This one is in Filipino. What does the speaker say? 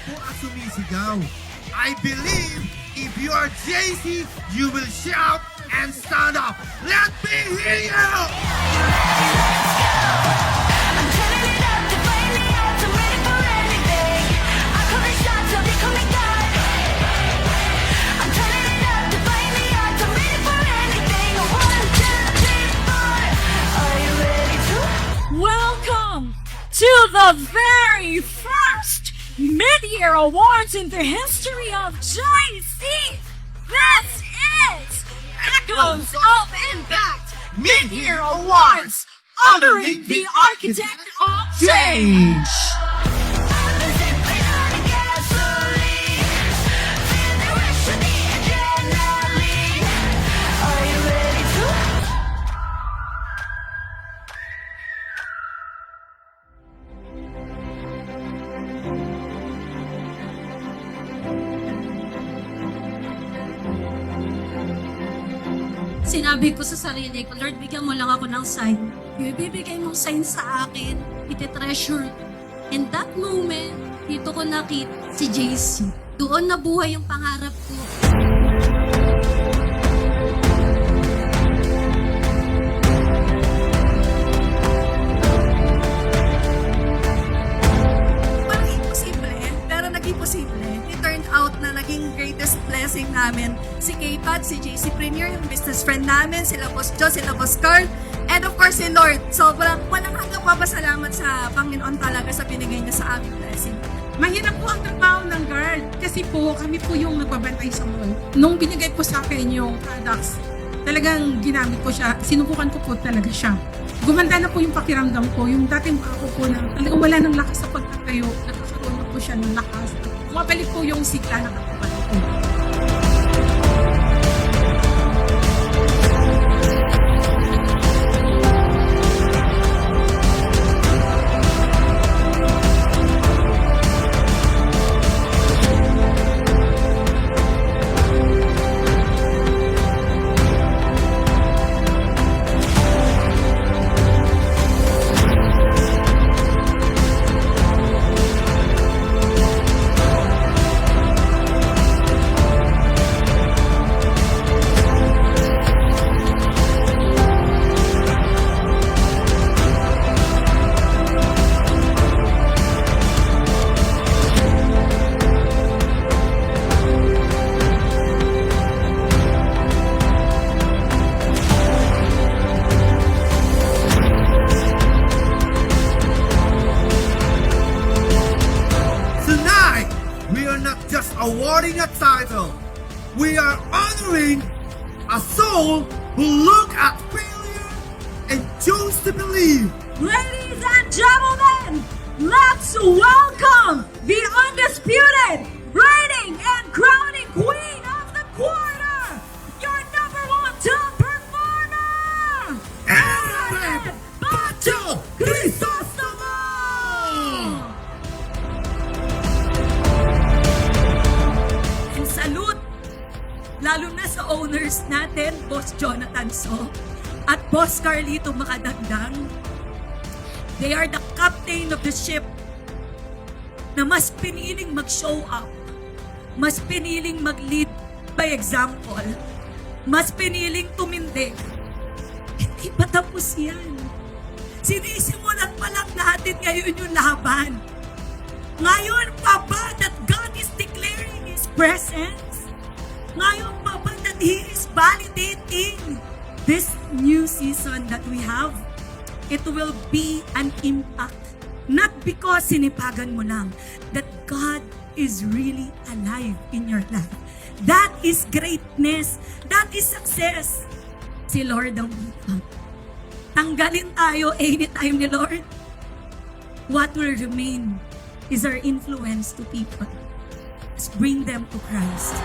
po ang sumisigaw. I believe if you are JC, you will shout and stand up. Let me hear you! I'm turning it up to flame me out. I'm ready for anything. I call the shots, I'll be calling God. I'm turning it up to flame me out. I'm ready for anything. 1, 2, 3, 4. Are you ready to? Welcome to the very first Mid-Year Awards in the history of JC. This is Echoes of Impact Mid-Year Awards, honoring the architect of change. I'm zipping on gasoline. Feel the rush of the adrenaline. Are you ready to? Sinabi ko sa sarili ko, Lord, bigyan mo lang ako ng sign. Yung ibibigay mong sign sa akin, iti-treasure. In that moment, dito ko nakita si JC. Doon nabuhay yung pangarap ko. Parang imposible, pero naging posible. It turned out na naging greatest blessing namin si K-Pad, si JC Premier, yung business friend namin, sila Boss Joe, sila Boss Carl, and of course si Lord. Sobrang walang hanggang papasalamat sa Panginoon talaga sa binigay niya sa aming blessing. Mahirap po ang trabaho ng guard kasi po kami po yung nagbabantay sa mall. Nung binigay po sa akin yung products, talagang ginamit ko siya, sinubukan ko po talaga siya. Gumanda na po yung pakiramdam ko, yung dating ako po na talagang wala ng lakas sa pagtatayo, nakakaroon na po siya ng lakas. Mabalik po yung sigla ng katawan ko. Tonight, we are not just awarding a title. We are honoring a soul who look at failure and choose to believe. Ladies and gentlemen, let's welcome the undisputed reigning and crowning queen of the quarter, your number one top performer, Aaron Pacho Crisostomo! And salute, lalo na sa owners natin, Boss Jonathan So at Boss Carlito Makadagdang. They are the captain of the ship na mas piniling mag-show up, mas piniling mag-lead by example, mas piniling tumindig. Hindi pa tapos yan. Sinisimulan pa lang natin ngayon yung laban. Ngayon pa ba that God is declaring His presence? Ngayon pa ba that He is validating this new season that we have? It will be an impact. Not because sinipagan mo lang, that God is really alive in your life. That is greatness. That is success. Si Lord ang butang. Tanggalin tayo anytime ni Lord. What will remain is our influence to people. Let's bring them to Christ.